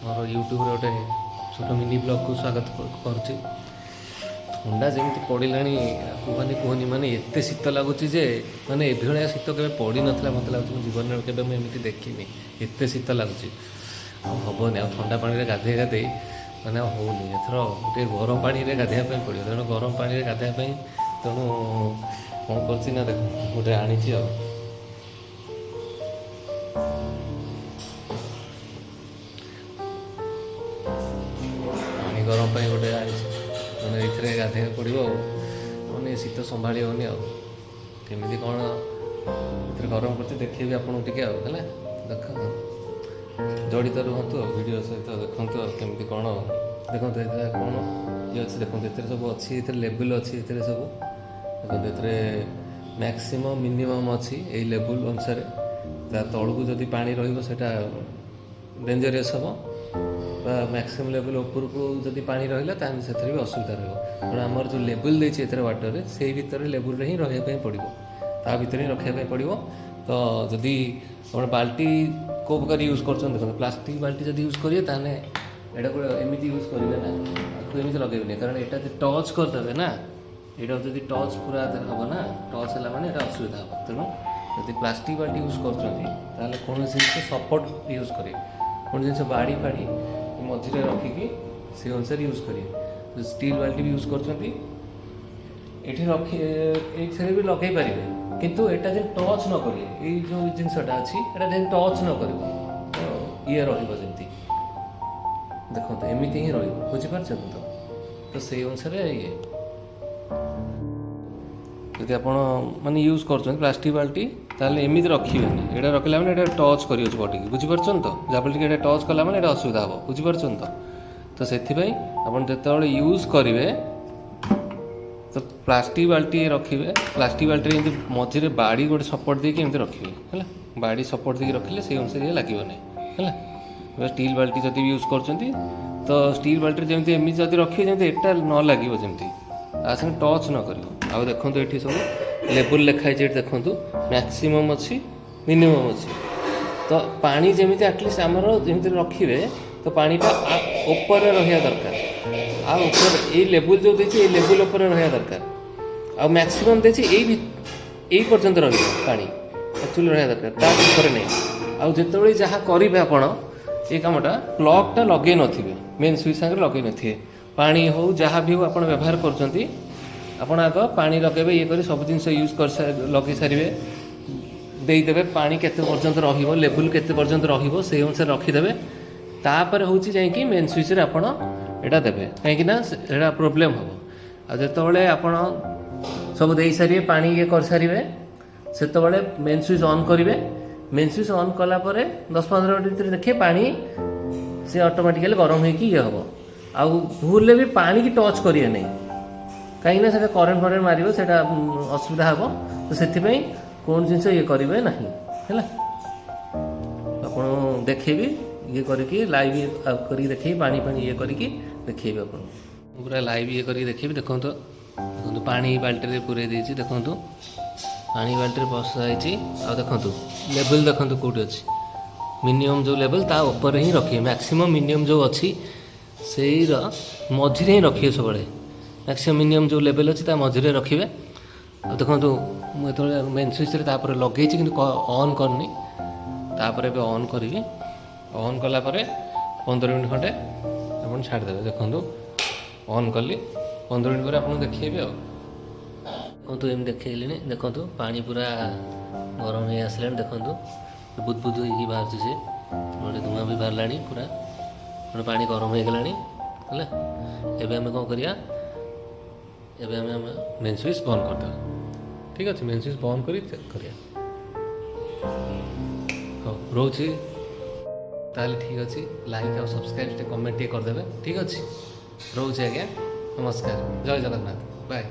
ମୋର ୟୁଟ୍ୟୁବରେ ଗୋଟେ ଛୋଟ ମିନି ବ୍ଲଗ୍କୁ ସ୍ୱାଗତ କରୁଛି। ଥଣ୍ଡା ଯେମିତି ପଡ଼ିଲାଣି କୁହନି ମାନେ ଏତେ ଶୀତ ଲାଗୁଛି ଯେ ମାନେ ଏଭଳିଆ ଶୀତ କେବେ ପଡ଼ିନଥିଲା। ମୋତେ ଲାଗୁଛି ମୋ ଜୀବନରେ କେବେ ମୁଁ ଏମିତି ଦେଖିନି, ଏତେ ଶୀତ ଲାଗୁଛି। ଆଉ ହେବନି, ଆଉ ଥଣ୍ଡା ପାଣିରେ ଗାଧେଇ ମାନେ ଆଉ ହେଉନି। ଏଥର ଗୋଟେ ଗରମ ପାଣିରେ ଗାଧେଇବା ପାଇଁ ପଡ଼ିବ। ତେଣୁ ଗରମ ପାଣିରେ ଗାଧେଇବା ପାଇଁ ତେଣୁ କ'ଣ କରୁଛି ନା ଦେଖ ଗୋଟେ ଆଣିଛି ଆଉ ଗରମ ପାଇଁ ଗୋଟେ ଆଣିଛି। ମାନେ ଏଇଥିରେ ଗାଧେଇବାକୁ ପଡ଼ିବ ଆଉ ମାନେ ଶୀତ ସମ୍ଭାଳି ହେଉନି। ଆଉ କେମିତି କ'ଣ ଏଥିରେ ଗରମ କରୁଛି ଦେଖେଇବି ଆପଣଙ୍କୁ ଟିକେ ଆଉ ହେଲା। ଦେଖ ଜଡ଼ିତ ରୁହନ୍ତୁ ଆଉ ଭିଡ଼ିଓ ସହିତ ଦେଖନ୍ତୁ ଆଉ କେମିତି କ'ଣ ଦେଖନ୍ତୁ ଏଥିରେ କ'ଣ ଇଏ ଅଛି। ଦେଖନ୍ତୁ ଏଥିରେ ସବୁ ଅଛି, ଏଥିରେ ଲେବୁଲ୍ ଅଛି। ଏଥିରେ ସବୁ ଦେଖନ୍ତୁ ଏଥିରେ ମ୍ୟାକ୍ସିମମ୍ ମିନିମମ୍ ଅଛି ଏଇ ଲେବୁଲ୍ ଅନୁସାରେ। ତା ତଳକୁ ଯଦି ପାଣି ରହିବ ସେଇଟା ଡେଞ୍ଜରିୟସ୍ ହେବ, ବା ମ୍ୟାକ୍ସିମମ୍ ଲେବୁଲ୍ ଉପରକୁ ଯଦି ପାଣି ରହିଲା ତାହେଲେ ସେଥିରେ ବି ଅସୁବିଧା ରହିବ। ତେଣୁ ଆମର ଯେଉଁ ଲେବୁଲ୍ ଦେଇଛି ଏଥିରେ ୱାଟରରେ ସେଇ ଭିତରେ ଲେବୁଲ୍ରେ ହିଁ ରହିବା ପାଇଁ ପଡ଼ିବ, ତା ଭିତରେ ହିଁ ରଖିବା ପାଇଁ ପଡ଼ିବ। ତ ଯଦି ଆପଣ ବାଲ୍ଟି କେଉଁ ପ୍ରକାର ୟୁଜ୍ କରୁଛନ୍ତି ଦେଖନ୍ତୁ, ପ୍ଲାଷ୍ଟିକ୍ ବାଲ୍ଟି ଯଦି ୟୁଜ୍ କରିବେ ତାହେଲେ ଏଇଟାକୁ ଏମିତି ୟୁଜ୍ କରିବେ ନା, ତାକୁ ଏମିତି ଲଗାଇବେନି। କାରଣ ଏଇଟା ଯଦି ଟଚ୍ କରିଦେବେ ନା, ଏଇଟା ଯଦି ଟଚ୍ ପୁରା ହେବ ନା, ଟଚ୍ ହେଲା ମାନେ ଏଇଟା ଅସୁବିଧା ହେବ। ତେଣୁ ଯଦି ପ୍ଲାଷ୍ଟିକ୍ ବାଲ୍ଟି ୟୁଜ୍ କରୁଛନ୍ତି ତାହେଲେ କୌଣସି ଜିନିଷ ସପୋର୍ଟ ୟୁଜ୍ କରିବେ, କୌଣସି ଜିନିଷ ବାଡ଼ି ଫାଡ଼ି ମଝିରେ ରଖିକି ସେ ଅନୁସାରେ ୟୁଜ୍ କରିବେ। ଷ୍ଟିଲ୍ ବାଲ୍ଟି ବି ୟୁଜ୍ କରୁଛନ୍ତି, ଏଠି ଏଇଥିରେ ବି ଲଗାଇ ପାରିବେ, କିନ୍ତୁ ଏଇଟା ଯେମିତି ଟଚ୍ ନ କରିବେ। ଏଇ ଯେଉଁ ଜିନିଷଟା ଅଛି ଏଇଟା ଯେମିତି ଟଚ୍ ନ କରିବ, ଇଏ ରହିବ ଯେମିତି ଦେଖନ୍ତୁ ଏମିତି ହିଁ ରହିବ, ବୁଝିପାରୁଛନ୍ତି ତ ସେଇ ଅନୁସାରେ ଇଏ ଯଦି ଆପଣ ମାନେ ୟୁଜ୍ କରୁଛନ୍ତି ପ୍ଲାଷ୍ଟିକ୍ ବାଲ୍ଟି ତାହେଲେ ଏମିତି ରଖିବେନି। ଏଇଟା ରଖିଲା ମାନେ ଏଇଟା ଟଚ୍ କରିଅଛି ବଡ଼ିକି, ବୁଝିପାରୁଛନ୍ତି ତ। ଯାହାଫଳରେ କି ଏଇଟା ଟଚ୍ କଲା ମାନେ ଏଇଟା ଅସୁବିଧା ହେବ, ବୁଝିପାରୁଛନ୍ତି ତ ସେଥିପାଇଁ ଆପଣ ଯେତେବେଳେ ୟୁଜ୍ କରିବେ ତ ପ୍ଲାଷ୍ଟିକ୍ ବାଲ୍ଟି ରଖିବେ। ପ୍ଲାଷ୍ଟିକ୍ ବାଲ୍ଟିରେ ଏମିତି ମଝିରେ ବାଡ଼ି ଗୋଟେ ସପୋର୍ଟ ଦେଇକି ଏମିତି ରଖିବେ ହେଲା। ବାଡ଼ି ସପୋର୍ଟ ଦେଇକି ରଖିଲେ ସେଇ ଅନୁସାରେ ଇଏ ଲାଗିବ ନାହିଁ ହେଲା। ଷ୍ଟିଲ୍ ବାଲ୍ଟି ଯଦି ବି ୟୁଜ୍ କରୁଛନ୍ତି ତ ଷ୍ଟିଲ୍ ବାଲ୍ଟିରେ ଯେମିତି ଏମିତି ଯଦି ରଖିବେ ଯେମିତି ଏଟା ନ ଲାଗିବ, ଯେମିତି ତା ସାଙ୍ଗେ ଟଚ୍ ନ କରିବ। ଆଉ ଦେଖନ୍ତୁ ଏଠି ସବୁ ଲେବୁଲ୍ ଲେଖା ହେଇଛି, ଏଠି ଦେଖନ୍ତୁ ମ୍ୟାକ୍ସିମମ୍ ଅଛି, ମିନିମମ୍ ଅଛି। ତ ପାଣି ଯେମିତି ଆଟଲିଷ୍ଟ ଆମର ଯେମିତି ରଖିବେ ତ ପାଣିଟା ଉପରେ ରହିବା ଦରକାର। ଆଉ ଉପରେ ଏଇ ଲେବୁଲ୍ ଯେଉଁ ଦେଇଛି ଏଇ ଲେବୁଲ୍ ଉପରେ ରହିବା ଦରକାର। ଆଉ ମ୍ୟାକ୍ସିମମ୍ ଦେଇଛି ଏଇ ପର୍ଯ୍ୟନ୍ତ ରହିବ ପାଣି, ଆକ୍ଚୁଆଲି ରହିବା ଦରକାର, ତା ଉପରେ ନାହିଁ। ଆଉ ଯେତେବେଳେ ଯାହା କରିବେ ଆପଣ ଏଇ କାମଟା, ପ୍ଲଗ୍ଟା ଲଗେଇ ନଥିବେ, ମେନ୍ ସୁଇଚ୍ ସାଙ୍ଗରେ ଲଗେଇ ନଥିବେ। ପାଣି ହେଉ ଯାହା ବି ହେଉ ଆପଣ ବ୍ୟବହାର କରୁଛନ୍ତି, ଆପଣ ଆଗ ପାଣି ଲଗାଇବେ, ଇଏ କରି ସବୁ ଜିନିଷ ୟୁଜ୍ ଲଗାଇ ସାରିବେ, ଦେଇଦେବେ ପାଣି କେତେ ପର୍ଯ୍ୟନ୍ତ ରହିବ, ଲେବୁଲ୍ କେତେ ପର୍ଯ୍ୟନ୍ତ ରହିବ ସେଇ ଅନୁସାରେ ରଖିଦେବେ। ତାପରେ ହେଉଛି ଯାଇକି ମେନ୍ ସୁଇଚ୍ରେ ଆପଣ ଏଇଟା ଦେବେ, କାହିଁକିନା ଏଇଟା ପ୍ରୋବ୍ଲେମ୍ ହେବ। ଆଉ ଯେତେବେଳେ ଆପଣ ସବୁ ଦେଇସାରିବେ, ପାଣି ଇଏ କରିସାରିବେ, ସେତେବେଳେ ମେନ୍ ସୁଇଚ୍ ଅନ୍ କରିବେ। ମେନ୍ ସୁଇଚ୍ ଅନ୍ କଲା ପରେ 10-15 ମିନିଟ୍ ଭିତରେ ଦେଖିବେ ପାଣି ସେ ଅଟୋମେଟିକାଲି ଗରମ ହେଇକି ଇଏ ହେବ। ଆଉ ଭୁଲରେ ବି ପାଣିକି ଟଚ୍ କରିବେ ନାହିଁ, କାହିଁକିନା ସେଇଟା କରେଣ୍ଟ ମାରିବ, ସେଇଟା ଅସୁବିଧା ହେବ। ତ ସେଥିପାଇଁ କୌଣସି ଜିନିଷ ଇଏ କରିବେ ନାହିଁ ହେଲା। ଆପଣ ଦେଖେଇବି ଇଏ କରିକି ଲାଇଭ୍ କରିକି ଦେଖେଇବି, ପାଣି ଇଏ କରିକି ଦେଖେଇବି ଆପଣଙ୍କୁ। ପୁରା ଲାଇଭ୍ ଇଏ କରିକି ଦେଖେଇବି। ଦେଖନ୍ତୁ ପାଣି ବାଲ୍ଟିରେ ପୁରେଇ ଦେଇଛି, ଦେଖନ୍ତୁ ପାଣି ବାଲ୍ଟିରେ ବସା ହେଇଛି। ଆଉ ଦେଖନ୍ତୁ ଲେବୁଲ୍ ଦେଖନ୍ତୁ କେଉଁଠି ଅଛି, ମିନିମମ୍ ଯେଉଁ ଲେବୁଲ୍ ତା ଉପରେ ହିଁ ରଖିବେ। ମ୍ୟାକ୍ସିମମ୍ ମିନିମମ୍ ଯେଉଁ ଅଛି ସେଇର ମଝିରେ ହିଁ ରଖିବେ ସବୁବେଳେ। ମ୍ୟାକ୍ସିମମ୍ ମିନିମମ୍ ଯେଉଁ ଲେଭେଲ୍ ଅଛି ତା ମଝିରେ ରଖିବେ। ଆଉ ଦେଖନ୍ତୁ ମୁଁ ଯେତେବେଳେ ମେନ୍ ସୁଇଚ୍ରେ ତାପରେ ଲଗେଇଛି କିନ୍ତୁ ଅନ୍ କରିନି, ତାପରେ ଏବେ ଅନ୍ କରିବି। ଅନ୍ କଲା ପରେ 15 ମିନିଟ୍ ଖଣ୍ଡେ ଆପଣ ଛାଡ଼ିଦେବେ। ଦେଖନ୍ତୁ ଅନ୍ କଲି, 15 ମିନିଟ୍ ପରେ ଆପଣଙ୍କୁ ଦେଖେଇବି। ଆଉ ଦେଖନ୍ତୁ ଏମିତି ଦେଖେଇଲିଣି, ଦେଖନ୍ତୁ ପାଣି ପୁରା ଗରମ ହେଇ ଆସିଲାଣି। ଦେଖନ୍ତୁ ବୁଦ୍ ବୁଦ୍ ହେଇକି ବାହାରୁଛି, ସେ ଗୋଟେ ଧୂଆଁ ବି ବାହାରିଲାଣି, ପୁରା ପାଣି ଗରମ ହେଇଗଲାଣି ହେଲା। ଏବେ ଆମେ କ'ଣ କରିବା, ଏବେ ଆମେ ମେନ୍ ସୁଇଚ୍ ବନ୍ଦ କରିଦେବା। ଠିକ୍ ଅଛି, ମେନ୍ ସୁଇଚ୍ ବନ୍ଦ କରି ଚେକ୍ କରିବା। ହଉ ରହୁଛି ତାହେଲେ, ଠିକ୍ ଅଛି। ଲାଇକ୍ ଆଉ ସବସ୍କ୍ରାଇବ୍ ଟିକେ କମେଣ୍ଟ ଟିକେ କରିଦେବେ, ଠିକ୍ ଅଛି। ରହୁଛି ଆଜ୍ଞା, ନମସ୍କାର, ଜୟ ଜଗନ୍ନାଥ, ବାଏ।